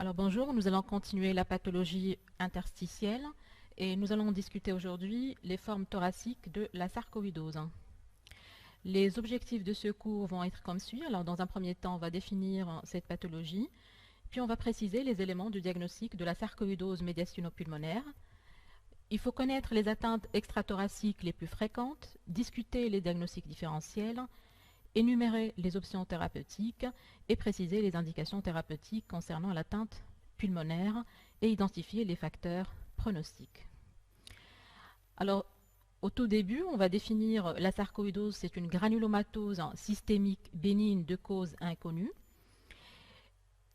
Alors bonjour, nous allons continuer la pathologie interstitielle et nous allons discuter aujourd'hui les formes thoraciques de la sarcoïdose. Les objectifs de ce cours vont être comme suit. Alors dans un premier temps, on va définir cette pathologie, puis on va préciser les éléments du diagnostic de la sarcoïdose médiastino-pulmonaire. Il faut connaître les atteintes extrathoraciques les plus fréquentes, discuter les diagnostics différentiels, énumérer les options thérapeutiques et préciser les indications thérapeutiques concernant l'atteinte pulmonaire et identifier les facteurs pronostiques. Alors, au tout début, on va définir la sarcoïdose, c'est une granulomatose systémique bénigne de cause inconnue.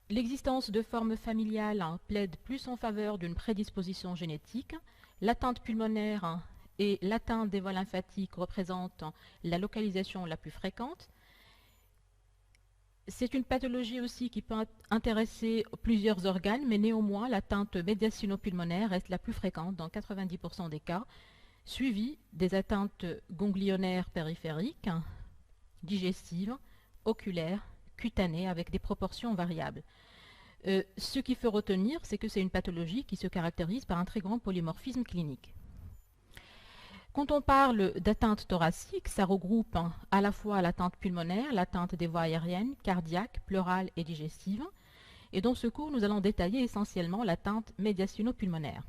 L'existence de formes familiales plaide plus en faveur d'une prédisposition génétique. L'atteinte pulmonaire et l'atteinte des voies lymphatiques représentent la localisation la plus fréquente. C'est une pathologie aussi qui peut intéresser plusieurs organes, mais néanmoins l'atteinte médiastino-pulmonaire reste la plus fréquente dans 90% des cas, suivie des atteintes ganglionnaires périphériques, digestives, oculaires, cutanées avec des proportions variables. Ce qu'il faut retenir, c'est que c'est une pathologie qui se caractérise par un très grand polymorphisme clinique. Quand on parle d'atteinte thoracique, ça regroupe à la fois l'atteinte pulmonaire, l'atteinte des voies aériennes, cardiaques, pleurales et digestives. Et dans ce cours, nous allons détailler essentiellement l'atteinte médiastino-pulmonaire.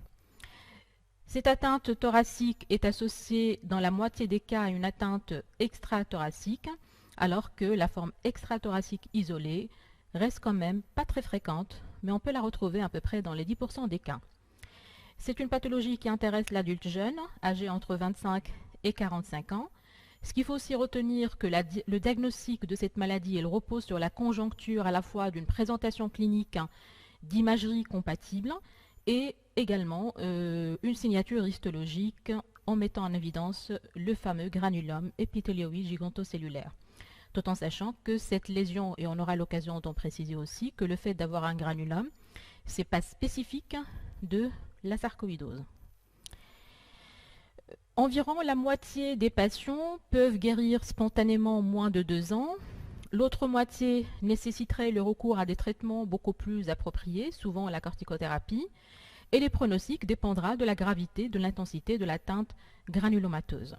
Cette atteinte thoracique est associée dans la moitié des cas à une atteinte extrathoracique, alors que la forme extrathoracique isolée reste quand même pas très fréquente, mais on peut la retrouver à peu près dans les 10% des cas. C'est une pathologie qui intéresse l'adulte jeune, âgé entre 25 et 45 ans. Ce qu'il faut aussi retenir que le diagnostic de cette maladie, elle repose sur la conjoncture à la fois d'une présentation clinique d'imagerie compatible et également une signature histologique en mettant en évidence le fameux granulome épithélioïde gigantocellulaire. Tout en sachant que cette lésion, et on aura l'occasion d'en préciser aussi, que le fait d'avoir un granulome, ce n'est pas spécifique de la sarcoïdose. Environ la moitié des patients peuvent guérir spontanément en moins de 2 ans. L'autre moitié nécessiterait le recours à des traitements beaucoup plus appropriés, souvent la corticothérapie, et les pronostics dépendra de la gravité, de l'intensité de l'atteinte granulomateuse.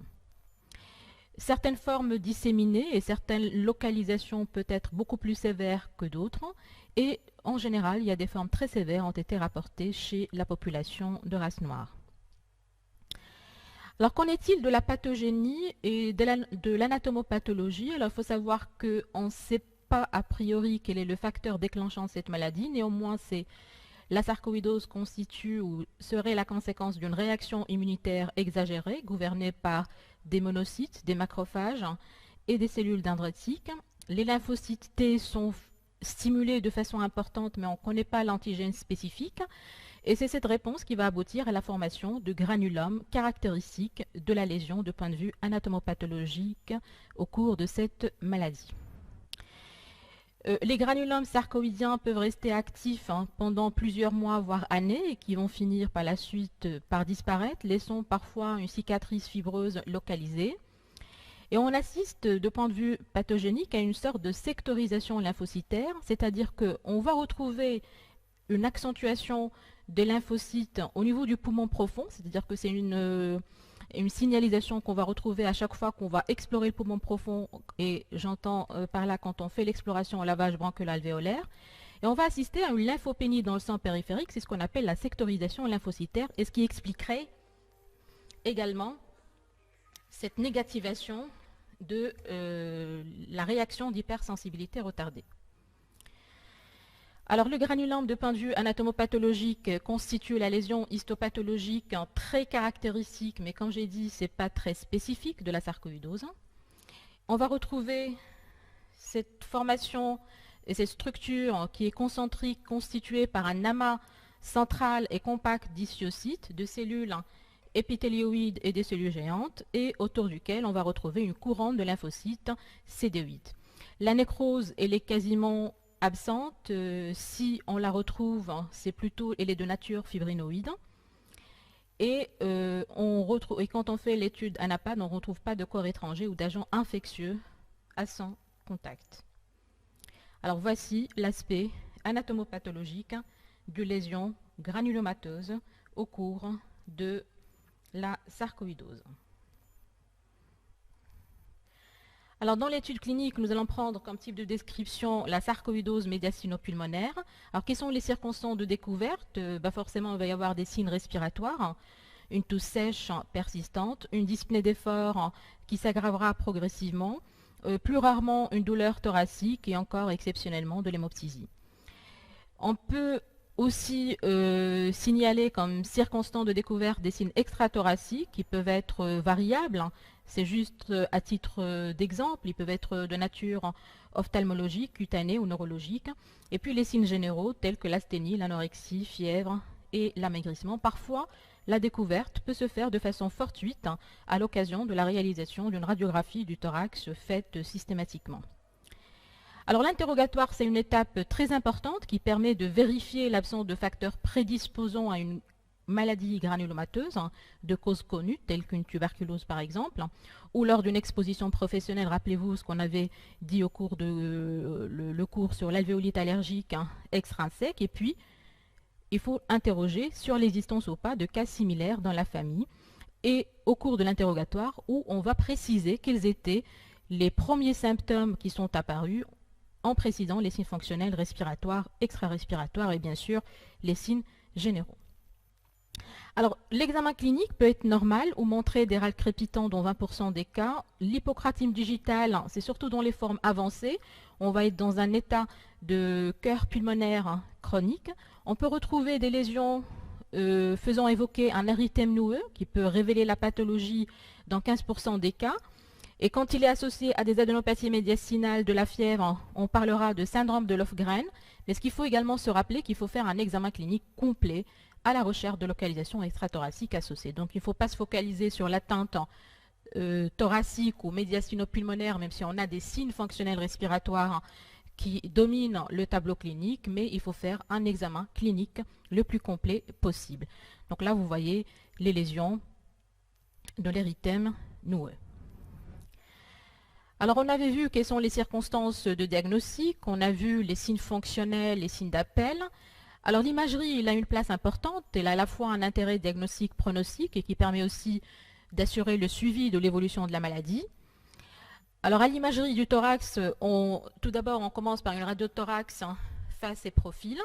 Certaines formes disséminées et certaines localisations peuvent être beaucoup plus sévères que d'autres, et en général, il y a des formes très sévères ont été rapportées chez la population de race noire. Alors, qu'en est-il de la pathogénie et de l'anatomopathologie? Alors, il faut savoir qu'on ne sait pas a priori quel est le facteur déclenchant cette maladie. Néanmoins, la sarcoïdose constitue ou serait la conséquence d'une réaction immunitaire exagérée, gouvernée par des monocytes, des macrophages et des cellules dendritiques. Les lymphocytes T sont stimulés de façon importante, mais on ne connaît pas l'antigène spécifique. Et c'est cette réponse qui va aboutir à la formation de granulomes caractéristiques de la lésion de point de vue anatomopathologique au cours de cette maladie. Les granulomes sarcoïdiens peuvent rester actifs pendant plusieurs mois, voire années, et qui vont finir par la suite par disparaître, laissant parfois une cicatrice fibreuse localisée. Et on assiste, de point de vue pathogénique, à une sorte de sectorisation lymphocytaire, c'est-à-dire qu'on va retrouver une accentuation des lymphocytes au niveau du poumon profond, c'est-à-dire que c'est une signalisation qu'on va retrouver à chaque fois qu'on va explorer le poumon profond, et j'entends par là quand on fait l'exploration au lavage bronchiolo-alvéolaire, et on va assister à une lymphopénie dans le sang périphérique, c'est ce qu'on appelle la sectorisation lymphocytaire, et ce qui expliquerait également cette négativation de la réaction d'hypersensibilité retardée. Alors, le granulome, de point de vue anatomopathologique, constitue la lésion histopathologique très caractéristique, mais comme j'ai dit, ce n'est pas très spécifique de la sarcoïdose. On va retrouver cette formation et cette structure qui est concentrique, constituée par un amas central et compact d'histiocytes, de cellules épithélioïdes et des cellules géantes, et autour duquel on va retrouver une couronne de lymphocytes CD8. La nécrose, elle est quasiment absente. Si on la retrouve, elle est de nature fibrinoïde. Et, quand on fait l'étude ANAPAD, on ne retrouve pas de corps étranger ou d'agents infectieux à son contact. Alors voici l'aspect anatomopathologique de lésions granulomateuses au cours de la sarcoïdose. Alors, dans l'étude clinique, nous allons prendre comme type de description la sarcoïdose médiastinopulmonaire. Alors, quelles sont les circonstances de découverte? Forcément, il va y avoir des signes respiratoires, une toux sèche persistante, une dyspnée d'effort qui s'aggravera progressivement, plus rarement une douleur thoracique et encore exceptionnellement de l'hémoptysie. On peut aussi signaler comme circonstance de découverte des signes extrathoraciques qui peuvent être variables. C'est juste à titre d'exemple, ils peuvent être de nature ophtalmologique, cutanée ou neurologique. Et puis les signes généraux tels que l'asthénie, l'anorexie, fièvre et l'amaigrissement. Parfois, la découverte peut se faire de façon fortuite à l'occasion de la réalisation d'une radiographie du thorax faite systématiquement. Alors l'interrogatoire, c'est une étape très importante qui permet de vérifier l'absence de facteurs prédisposant à une maladie granulomateuse de cause connue, telle qu'une tuberculose par exemple, ou lors d'une exposition professionnelle. Rappelez-vous ce qu'on avait dit au cours de le cours sur l'alvéolite allergique extrinsèque. Et puis, il faut interroger sur l'existence ou pas de cas similaires dans la famille. Et au cours de l'interrogatoire, où on va préciser quels étaient les premiers symptômes qui sont apparus, en précisant les signes fonctionnels respiratoires, extra-respiratoires et bien sûr les signes généraux. Alors, l'examen clinique peut être normal ou montrer des râles crépitants dans 20% des cas. L'hypocratine digitale, c'est surtout dans les formes avancées. On va être dans un état de cœur pulmonaire chronique. On peut retrouver des lésions faisant évoquer un érythème noueux qui peut révéler la pathologie dans 15% des cas. Et quand il est associé à des adénopathies médiastinales de la fièvre, on parlera de syndrome de Löfgren. Mais ce qu'il faut également se rappeler qu'il faut faire un examen clinique complet à la recherche de localisation extrathoracique associée. Donc il ne faut pas se focaliser sur l'atteinte thoracique ou médiastinopulmonaire, même si on a des signes fonctionnels respiratoires qui dominent le tableau clinique, mais il faut faire un examen clinique le plus complet possible. Donc là, vous voyez les lésions de l'érythème noueux. Alors, on avait vu quelles sont les circonstances de diagnostic, on a vu les signes fonctionnels, les signes d'appel. Alors, l'imagerie, il a une place importante, elle a à la fois un intérêt diagnostic pronostic et qui permet aussi d'assurer le suivi de l'évolution de la maladie. Alors, à l'imagerie du thorax, tout d'abord, on commence par une radiothorax face et profil.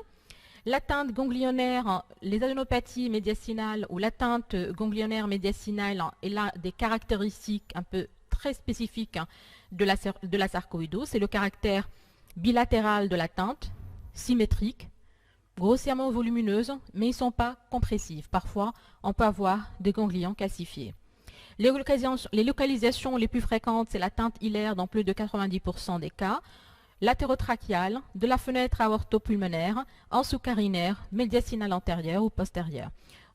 L'atteinte ganglionnaire, les adénopathies médiastinales ou l'atteinte ganglionnaire médiastinale est là des caractéristiques un peu très spécifiques de la sarcoïdose. C'est le caractère bilatéral de l'atteinte, symétrique, grossièrement volumineuse, mais ils ne sont pas compressifs. Parfois, on peut avoir des ganglions calcifiés. Les localisations les plus fréquentes, c'est l'atteinte hilaire dans plus de 90% des cas, latérotrachiale, de la fenêtre aortopulmonaire, en sous-carinaire, médiastinale antérieure ou postérieure.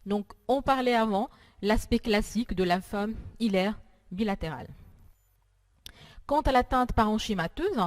Donc, on parlait avant l'aspect classique de la forme hilaire bilatérale. Quant à l'atteinte parenchymateuse,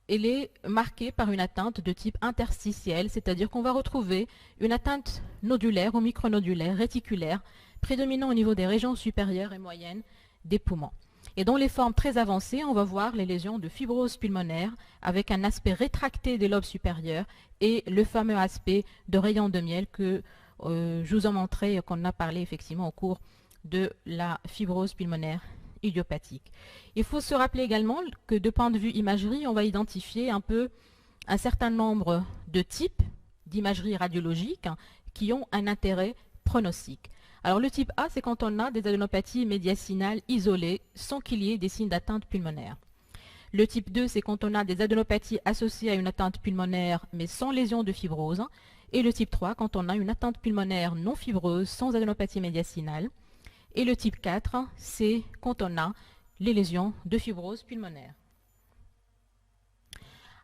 elle est marquée par une atteinte de type interstitiel, c'est-à-dire qu'on va retrouver une atteinte nodulaire ou micronodulaire, réticulaire, prédominant au niveau des régions supérieures et moyennes des poumons. Et dans les formes très avancées, on va voir les lésions de fibrose pulmonaire avec un aspect rétracté des lobes supérieurs et le fameux aspect de rayon de miel que je vous ai montré et qu'on a parlé effectivement au cours de la fibrose pulmonaire idiopathique. Il faut se rappeler également que de point de vue imagerie, on va identifier un certain nombre de types d'imagerie radiologique qui ont un intérêt pronostic. Alors le type A, c'est quand on a des adénopathies médiastinales isolées sans qu'il y ait des signes d'atteinte pulmonaire. Le type 2, c'est quand on a des adénopathies associées à une atteinte pulmonaire mais sans lésion de fibrose. Et le type 3, quand on a une atteinte pulmonaire non fibreuse sans adénopathie médiastinale. Et le type 4, c'est quand on a les lésions de fibrose pulmonaire.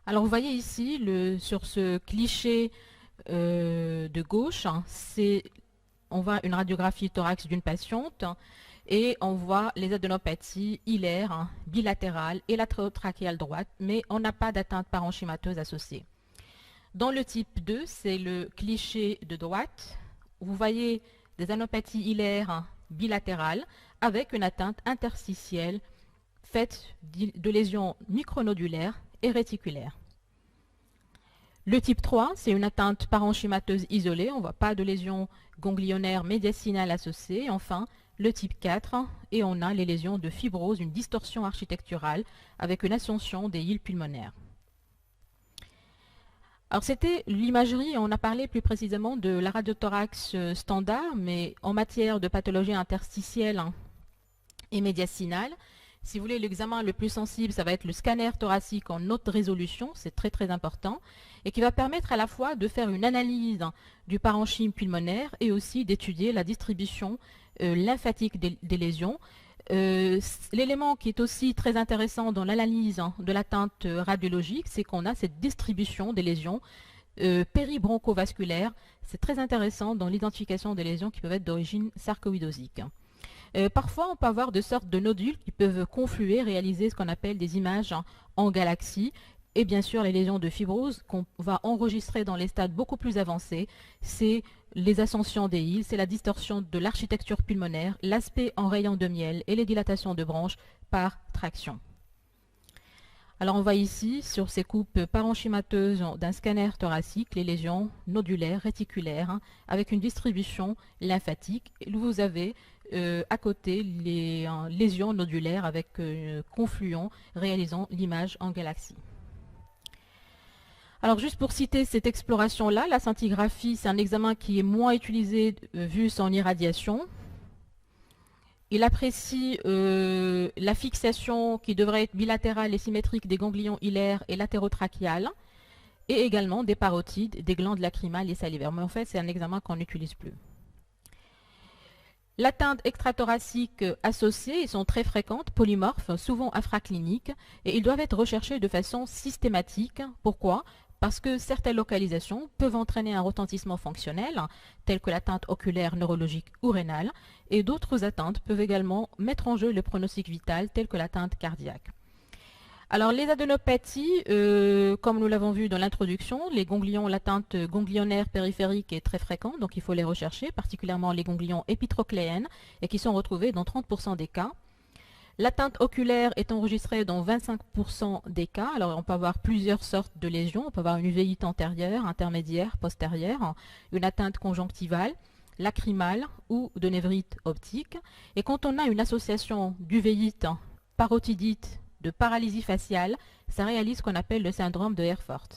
Alors vous voyez ici, sur ce cliché de gauche, on voit une radiographie thorax d'une patiente et on voit les adénopathies hilaires, bilatérales et latérotrachéale droite, mais on n'a pas d'atteinte parenchymateuse associée. Dans le type 2, c'est le cliché de droite. Vous voyez des adénopathies hilaires bilatérales avec une atteinte interstitielle faite de lésions micronodulaires et réticulaires. Le type 3, c'est une atteinte parenchymateuse isolée, on ne voit pas de lésions ganglionnaires médiacinales associées. Enfin, le type 4, et on a les lésions de fibrose, une distorsion architecturale avec une ascension des îles pulmonaires. Alors c'était l'imagerie, on a parlé plus précisément de la radiothorax standard, mais en matière de pathologie interstitielle et médiacinale. Si vous voulez, l'examen le plus sensible, ça va être le scanner thoracique en haute résolution, c'est très très important, et qui va permettre à la fois de faire une analyse du parenchyme pulmonaire et aussi d'étudier la distribution lymphatique des lésions. L'élément qui est aussi très intéressant dans l'analyse de l'atteinte radiologique, c'est qu'on a cette distribution des lésions péribronchovasculaires. C'est très intéressant dans l'identification des lésions qui peuvent être d'origine sarcoïdosique. Parfois, on peut avoir de sortes de nodules qui peuvent confluer, réaliser ce qu'on appelle des images en galaxie. Et bien sûr, les lésions de fibrose qu'on va enregistrer dans les stades beaucoup plus avancés, c'est les ascensions des îles, c'est la distorsion de l'architecture pulmonaire, l'aspect en rayons de miel et les dilatations de branches par traction. Alors on voit ici, sur ces coupes parenchymateuses d'un scanner thoracique, les lésions nodulaires, réticulaires, avec une distribution lymphatique. Vous avez à côté les lésions nodulaires avec confluents réalisant l'image en galaxie. Alors juste pour citer cette exploration-là, la scintigraphie, c'est un examen qui est moins utilisé vu son irradiation. Il apprécie la fixation qui devrait être bilatérale et symétrique des ganglions hilaires et latérotrachiales, et également des parotides, des glandes lacrymales et salivaires. Mais en fait, c'est un examen qu'on n'utilise plus. L'atteinte extrathoracique associée, ils sont très fréquentes, polymorphes, souvent infracliniques, et ils doivent être recherchés de façon systématique. Pourquoi ? Parce que certaines localisations peuvent entraîner un retentissement fonctionnel, tel que l'atteinte oculaire, neurologique ou rénale, et d'autres atteintes peuvent également mettre en jeu le pronostic vital, tel que l'atteinte cardiaque. Alors les adénopathies, comme nous l'avons vu dans l'introduction, les ganglions, l'atteinte ganglionnaire périphérique est très fréquente, donc il faut les rechercher, particulièrement les ganglions épitrochléennes, et qui sont retrouvés dans 30% des cas. L'atteinte oculaire est enregistrée dans 25% des cas. Alors, on peut avoir plusieurs sortes de lésions. On peut avoir une uvéite antérieure, intermédiaire, postérieure, une atteinte conjonctivale, lacrymale ou de névrite optique. Et quand on a une association d'uvéite, parotidite, de paralysie faciale, ça réalise ce qu'on appelle le syndrome de Herford.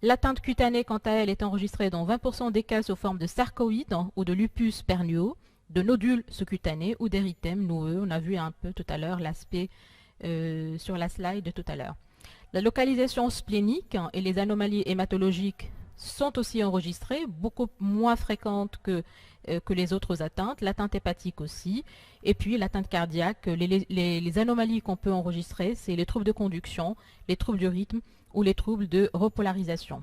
L'atteinte cutanée, quant à elle, est enregistrée dans 20% des cas sous forme de sarcoïde ou de lupus pernuo, de nodules sous-cutanés ou d'érythèmes noueux. On a vu un peu tout à l'heure l'aspect sur la slide de tout à l'heure. La localisation splénique et les anomalies hématologiques sont aussi enregistrées, beaucoup moins fréquentes que les autres atteintes, l'atteinte hépatique aussi, et puis l'atteinte cardiaque. Les anomalies qu'on peut enregistrer, c'est les troubles de conduction, les troubles du rythme ou les troubles de repolarisation.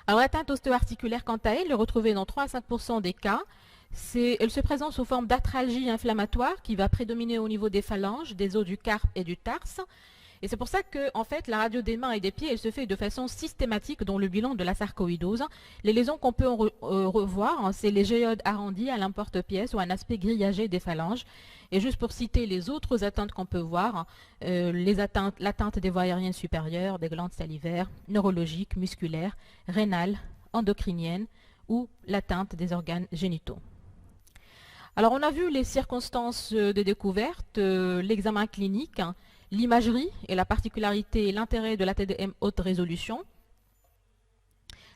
Alors l'atteinte ostéo-articulaire, quant à elle, est retrouvée dans 3 à 5% des cas. Elle se présente sous forme d'arthralgie inflammatoire qui va prédominer au niveau des phalanges, des os du carpe et du tarse. Et c'est pour ça que, en fait, la radio des mains et des pieds, elle se fait de façon systématique dans le bilan de la sarcoïdose. Les lésions qu'on peut revoir, c'est les géodes arrondies à l'emporte-pièce ou un aspect grillagé des phalanges. Et juste pour citer les autres atteintes qu'on peut voir, l'atteinte des voies aériennes supérieures, des glandes salivaires, neurologiques, musculaires, rénales, endocriniennes ou l'atteinte des organes génitaux. Alors on a vu les circonstances de découverte, l'examen clinique, l'imagerie et la particularité et l'intérêt de la TDM haute résolution.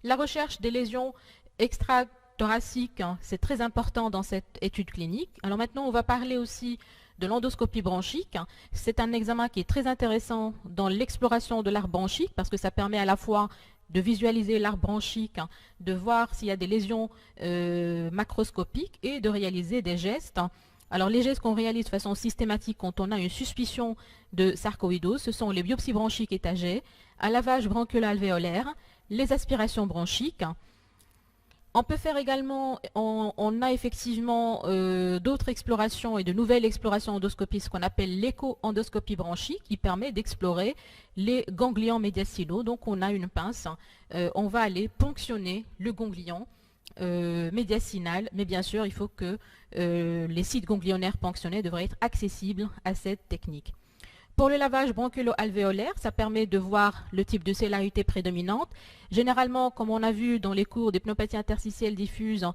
La recherche des lésions extrathoraciques, c'est très important dans cette étude clinique. Alors maintenant, on va parler aussi de l'endoscopie bronchique. C'est un examen qui est très intéressant dans l'exploration de l'arc bronchique parce que ça permet à la fois de visualiser l'arc bronchique, de voir s'il y a des lésions macroscopiques et de réaliser des gestes. Alors les gestes qu'on réalise de façon systématique quand on a une suspicion de sarcoïdose, ce sont les biopsies bronchiques étagées, un lavage bronchiolo-alvéolaire, les aspirations bronchiques. On peut faire également, on a effectivement d'autres explorations et de nouvelles explorations endoscopiques, ce qu'on appelle l'écho-endoscopie bronchique, qui permet d'explorer les ganglions médiastinaux. Donc on a une pince, on va aller ponctionner le ganglion médiastinal, mais bien sûr il faut que les sites ganglionnaires ponctionnés devraient être accessibles à cette technique. Pour le lavage bronchiolo-alvéolaire, ça permet de voir le type de célérité prédominante. Généralement, comme on a vu dans les cours des pneumopathies interstitielles diffuses,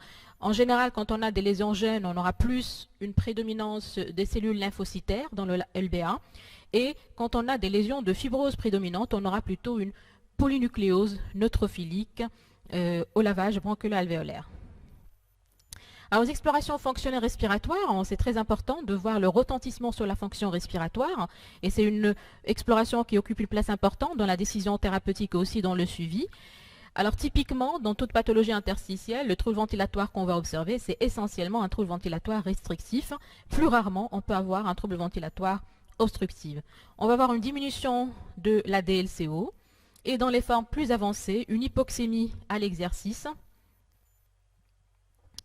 en général, quand on a des lésions jeunes, on aura plus une prédominance des cellules lymphocytaires dans le LBA. Et quand on a des lésions de fibrose prédominante, on aura plutôt une polynucléose neutrophilique au lavage bronchiolo-alvéolaire. Alors, aux explorations fonctionnelles respiratoires, c'est très important de voir le retentissement sur la fonction respiratoire. Et c'est une exploration qui occupe une place importante dans la décision thérapeutique et aussi dans le suivi. Alors, typiquement, dans toute pathologie interstitielle, le trouble ventilatoire qu'on va observer, c'est essentiellement un trouble ventilatoire restrictif. Plus rarement, on peut avoir un trouble ventilatoire obstructif. On va avoir une diminution de la DLCO et dans les formes plus avancées, une hypoxémie à l'exercice.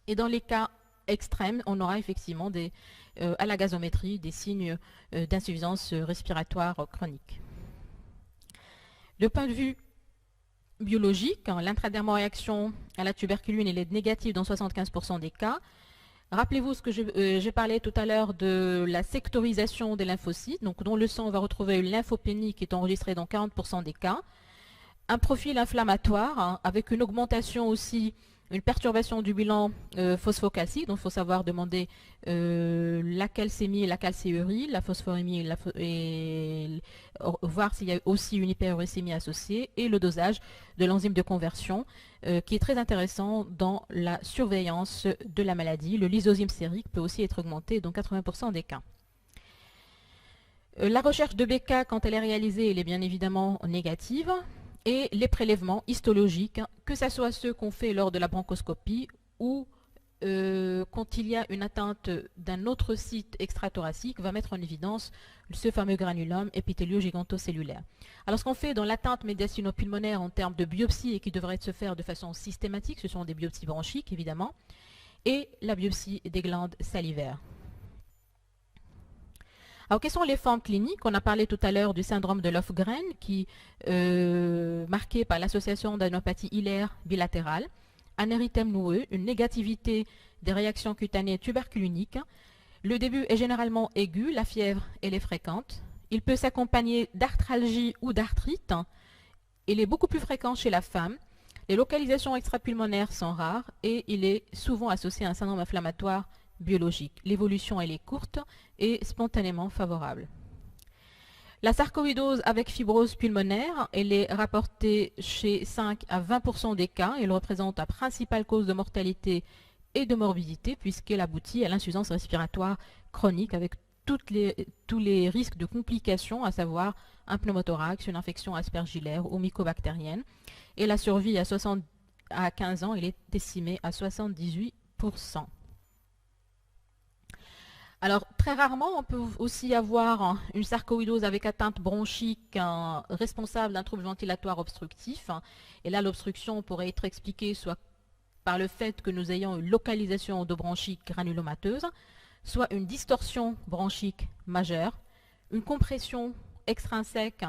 Et dans les cas extrêmes, on aura effectivement à la gazométrie des signes d'insuffisance respiratoire chronique. De point de vue biologique, l'intradermoréaction à la tuberculine elle est négative dans 75% des cas. Rappelez-vous ce que j'ai parlé tout à l'heure de la sectorisation des lymphocytes, donc dans le sang on va retrouver une lymphopénie qui est enregistrée dans 40% des cas. Un profil inflammatoire avec une augmentation aussi, une perturbation du bilan phosphocalcique, donc il faut savoir demander la calcémie et la calcéurie, la phosphorémie et voir s'il y a aussi une hyperuricémie associée, et le dosage de l'enzyme de conversion qui est très intéressant dans la surveillance de la maladie. Le lysozyme sérique peut aussi être augmenté dans 80% des cas. La recherche de BK, quand elle est réalisée, elle est bien évidemment négative. Et les prélèvements histologiques, que ce soit ceux qu'on fait lors de la bronchoscopie ou quand il y a une atteinte d'un autre site extrathoracique, va mettre en évidence ce fameux granulome épithélio-gigantocellulaire. Alors ce qu'on fait dans l'atteinte médiastinopulmonaire en termes de biopsie et qui devrait se faire de façon systématique, ce sont des biopsies bronchiques évidemment, et la biopsie des glandes salivaires. Alors, quelles sont les formes cliniques? On a parlé tout à l'heure du syndrome de Löfgren, qui marqué par l'association d'adénopathie hilaire bilatérale, un érythème noueux, une négativité des réactions cutanées tuberculiniques. Le début est généralement aigu, la fièvre elle est fréquente. Il peut s'accompagner d'arthralgie ou d'arthrite. Il est beaucoup plus fréquent chez la femme. Les localisations extrapulmonaires sont rares et il est souvent associé à un syndrome inflammatoire biologique. L'évolution elle est courte et spontanément favorable. La sarcoïdose avec fibrose pulmonaire, elle est rapportée chez 5 à 20% des cas. Elle représente la principale cause de mortalité et de morbidité puisqu'elle aboutit à l'insuffisance respiratoire chronique avec tous les risques de complications, à savoir un pneumothorax, une infection aspergillaire ou mycobactérienne. Et la survie à 15 ans, elle est estimée à 78%. Alors, très rarement, on peut aussi avoir une sarcoïdose avec atteinte bronchique responsable d'un trouble ventilatoire obstructif. Et là, l'obstruction pourrait être expliquée soit par le fait que nous ayons une localisation endobronchique granulomateuse, soit une distorsion bronchique majeure, une compression extrinsèque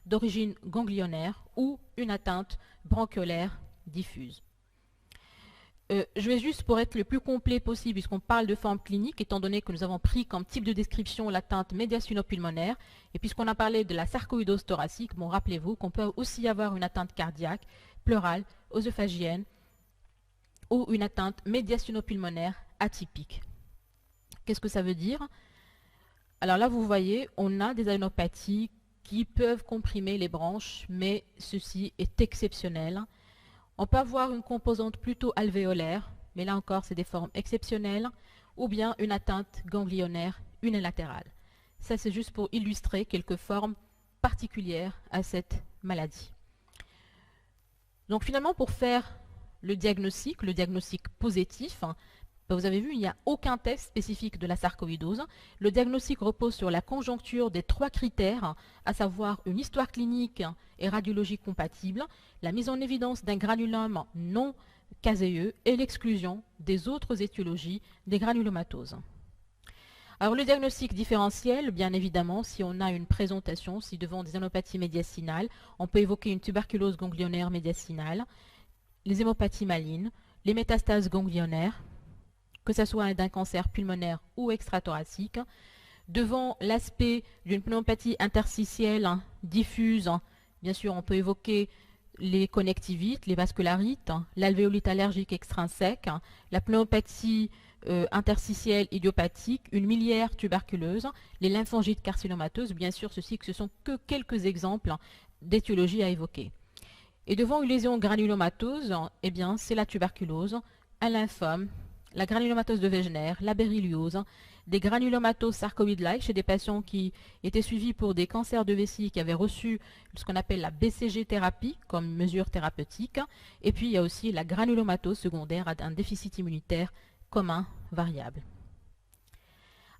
d'origine ganglionnaire ou une atteinte bronchiolaire diffuse. Je vais juste, pour être le plus complet possible, puisqu'on parle de forme clinique, étant donné que nous avons pris comme type de description l'atteinte médiastinopulmonaire, et puisqu'on a parlé de la sarcoïdose thoracique, bon, rappelez-vous qu'on peut aussi avoir une atteinte cardiaque, pleurale, œsophagienne, ou une atteinte médiastinopulmonaire atypique. Qu'est-ce que ça veut dire? Alors là, vous voyez, on a des adénopathies qui peuvent comprimer les branches, mais ceci est exceptionnel. On peut avoir une composante plutôt alvéolaire, mais là encore, c'est des formes exceptionnelles, ou bien une atteinte ganglionnaire unilatérale. Ça, c'est juste pour illustrer quelques formes particulières à cette maladie. Donc finalement, pour faire le diagnostic positif, vous avez vu, il n'y a aucun test spécifique de la sarcoïdose. Le diagnostic repose sur la conjoncture des 3 critères, à savoir une histoire clinique et radiologique compatible, la mise en évidence d'un granulome non caséeux et l'exclusion des autres étiologies des granulomatoses. Alors le diagnostic différentiel, bien évidemment, si on a une présentation, si devant des anopathies médiastinales, on peut évoquer une tuberculose ganglionnaire médiastinale, les hémopathies malignes, les métastases ganglionnaires, que ce soit d'un cancer pulmonaire ou extrathoracique, Devant l'aspect d'une pneumopathie interstitielle diffuse, bien sûr, on peut évoquer les connectivites, les vascularites, l'alvéolite allergique extrinsèque, la pneumopathie interstitielle idiopathique, une miliaire tuberculeuse, les lymphangites carcinomateuses. Bien sûr, ce sont que quelques exemples d'étiologies à évoquer. Et devant une lésion granulomatose, eh bien, c'est la tuberculose, un lymphome, la granulomatose de Wegener, la berlioz, des granulomatoses sarcoïdes-like chez des patients qui étaient suivis pour des cancers de vessie qui avaient reçu ce qu'on appelle la BCG thérapie comme mesure thérapeutique. Et puis il y a aussi la granulomatose secondaire à un déficit immunitaire commun variable.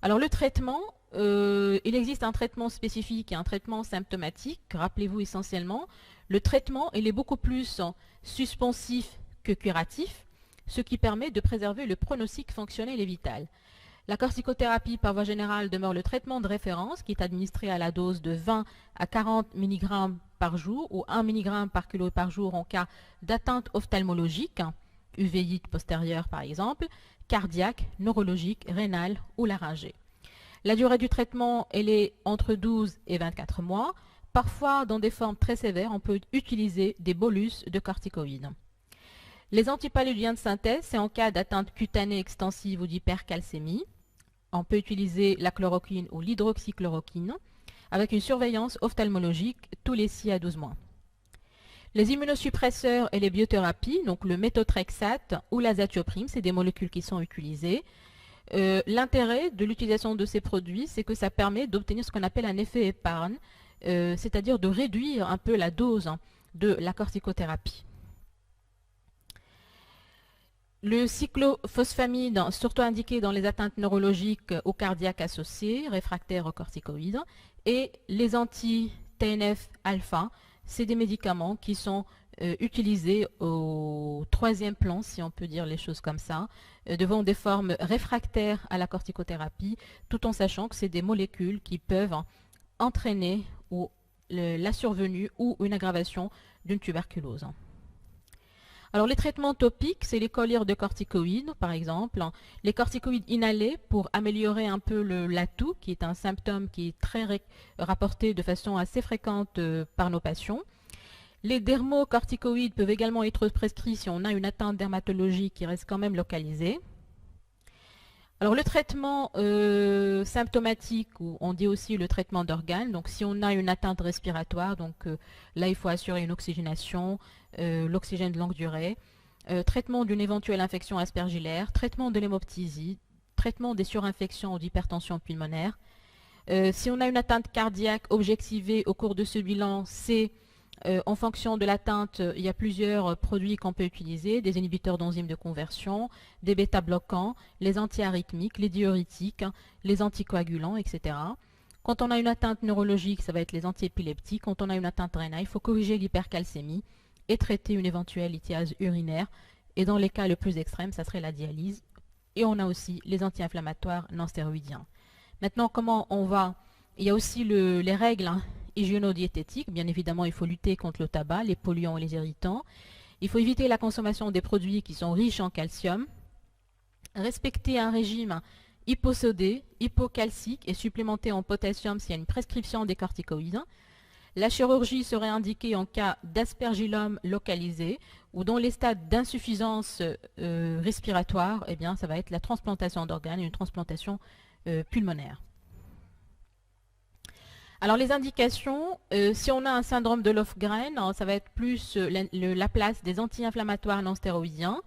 Alors le traitement, il existe un traitement spécifique et un traitement symptomatique. Rappelez-vous essentiellement, le traitement il est beaucoup plus suspensif que curatif, ce qui permet de préserver le pronostic fonctionnel et vital. La corticothérapie par voie générale demeure le traitement de référence qui est administré à la dose de 20 à 40 mg par jour ou 1 mg par kilo par jour en cas d'atteinte ophtalmologique, uvéite postérieure par exemple, cardiaque, neurologique, rénale ou laryngée. La durée du traitement elle est entre 12 et 24 mois. Parfois, dans des formes très sévères, on peut utiliser des bolus de corticoïdes. Les antipaludiens de synthèse, c'est en cas d'atteinte cutanée extensive ou d'hypercalcémie. On peut utiliser la chloroquine ou l'hydroxychloroquine avec une surveillance ophtalmologique tous les 6 à 12 mois. Les immunosuppresseurs et les biothérapies, donc le méthotrexate ou l'azatioprine, c'est des molécules qui sont utilisées. L'intérêt de l'utilisation de ces produits, c'est que ça permet d'obtenir ce qu'on appelle un effet épargne, c'est-à-dire de réduire un peu la dose de la corticothérapie. Le cyclophosphamide, surtout indiqué dans les atteintes neurologiques ou cardiaques associées, réfractaires aux corticoïdes, et les anti-TNF-alpha, c'est des médicaments qui sont utilisés au troisième plan, si on peut dire les choses comme ça, devant des formes réfractaires à la corticothérapie, tout en sachant que c'est des molécules qui peuvent entraîner la survenue ou une aggravation d'une tuberculose. Alors les traitements topiques, c'est les collyres de corticoïdes par exemple, les corticoïdes inhalés pour améliorer un peu la toux, qui est un symptôme qui est très rapporté de façon assez fréquente par nos patients. Les dermocorticoïdes peuvent également être prescrits si on a une atteinte dermatologique qui reste quand même localisée. Alors le traitement symptomatique, ou on dit aussi le traitement d'organes, donc si on a une atteinte respiratoire, donc là il faut assurer une oxygénation, l'oxygène de longue durée, traitement d'une éventuelle infection aspergillaire, traitement de l'hémoptysie, traitement des surinfections ou d'hypertension pulmonaire. Si on a une atteinte cardiaque objectivée au cours de ce bilan, c'est en fonction de l'atteinte, il y a plusieurs produits qu'on peut utiliser, des inhibiteurs d'enzymes de conversion, des bêta-bloquants, les antiarythmiques, les diurétiques, les anticoagulants, etc. Quand on a une atteinte neurologique, ça va être les antiépileptiques. Quand on a une atteinte rénale, il faut corriger l'hypercalcémie et traiter une éventuelle lithiase urinaire. Et dans les cas les plus extrêmes, ça serait la dialyse. Et on a aussi les anti-inflammatoires non stéroïdiens. Maintenant, comment on va? Il y a aussi les règles hygiéno-diététique. Bien évidemment, il faut lutter contre le tabac, les polluants et les irritants. Il faut éviter la consommation des produits qui sont riches en calcium. Respecter un régime hyposodé, hypocalcique et supplémenter en potassium s'il y a une prescription des corticoïdes. La chirurgie serait indiquée en cas d'aspergillome localisé ou dans les stades d'insuffisance respiratoire, eh bien, ça va être la transplantation d'organes et une transplantation pulmonaire. Alors les indications, si on a un syndrome de Löfgren, ça va être plus la place des anti-inflammatoires non stéroïdiens.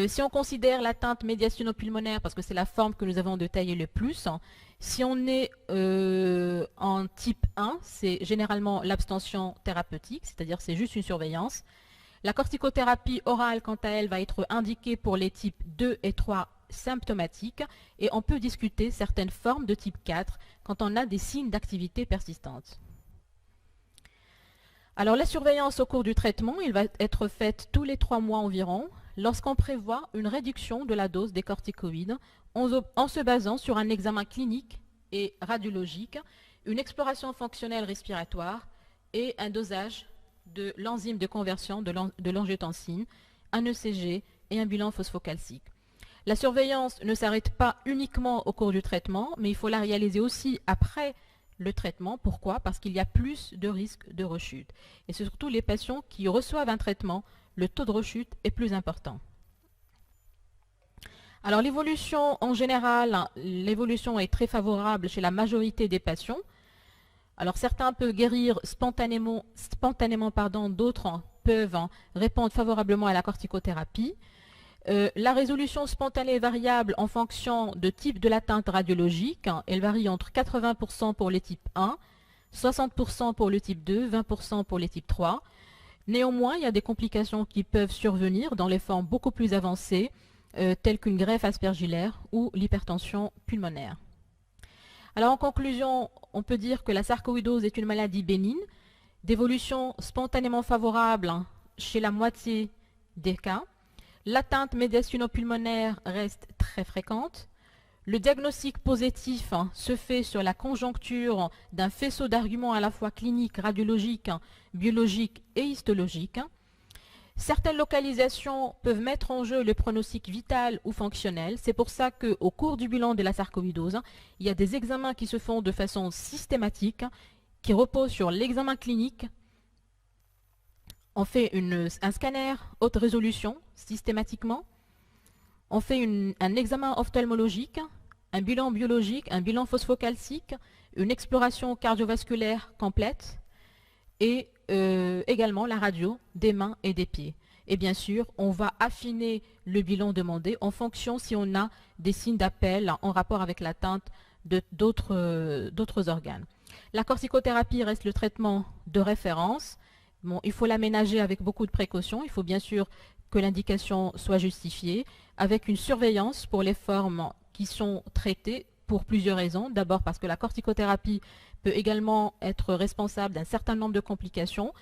Si on considère l'atteinte médiastinopulmonaire, parce que c'est la forme que nous avons détaillée le plus, si on est en type 1, c'est généralement l'abstention thérapeutique, c'est-à-dire c'est juste une surveillance. La corticothérapie orale, quant à elle, va être indiquée pour les types 2 et 3 symptomatiques et on peut discuter certaines formes de type 4 quand on a des signes d'activité persistante. Alors la surveillance au cours du traitement, il va être faite tous les 3 mois environ lorsqu'on prévoit une réduction de la dose des corticoïdes en se basant sur un examen clinique et radiologique, une exploration fonctionnelle respiratoire et un dosage de l'enzyme de conversion de l'angiotensine, un ECG et un bilan phosphocalcique. La surveillance ne s'arrête pas uniquement au cours du traitement, mais il faut la réaliser aussi après le traitement. Pourquoi? Parce qu'il y a plus de risques de rechute. Et c'est surtout les patients qui reçoivent un traitement, le taux de rechute est plus important. Alors l'évolution en général, l'évolution est très favorable chez la majorité des patients. Alors certains peuvent guérir spontanément, d'autres peuvent répondre favorablement à la corticothérapie. La résolution spontanée est variable en fonction de type de l'atteinte radiologique. Elle varie entre 80% pour les types 1, 60% pour le type 2, 20% pour les types 3. Néanmoins, il y a des complications qui peuvent survenir dans les formes beaucoup plus avancées, telles qu'une greffe aspergillaire ou l'hypertension pulmonaire. Alors en conclusion, on peut dire que la sarcoïdose est une maladie bénigne, d'évolution spontanément favorable chez la moitié des cas. L'atteinte médiastino-pulmonaire reste très fréquente. Le diagnostic positif se fait sur la conjoncture d'un faisceau d'arguments à la fois cliniques, radiologiques, biologiques et histologiques. Certaines localisations peuvent mettre en jeu le pronostic vital ou fonctionnel. C'est pour ça qu'au cours du bilan de la sarcoïdose, il y a des examens qui se font de façon systématique, qui reposent sur l'examen clinique. On fait un scanner haute résolution systématiquement. On fait un examen ophtalmologique, un bilan biologique, un bilan phosphocalcique, une exploration cardiovasculaire complète et également la radio des mains et des pieds. Et bien sûr, on va affiner le bilan demandé en fonction si on a des signes d'appel en rapport avec l'atteinte d'autres organes. La corticothérapie reste le traitement de référence. Bon, il faut l'aménager avec beaucoup de précautions. Il faut bien sûr que l'indication soit justifiée, avec une surveillance pour les formes qui sont traitées pour plusieurs raisons. D'abord parce que la corticothérapie peut également être responsable d'un certain nombre de complications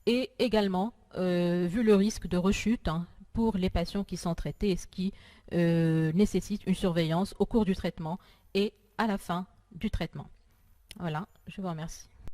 et également vu le risque de rechute pour les patients qui sont traités, ce qui nécessite une surveillance au cours du traitement et à la fin du traitement. Voilà, je vous remercie.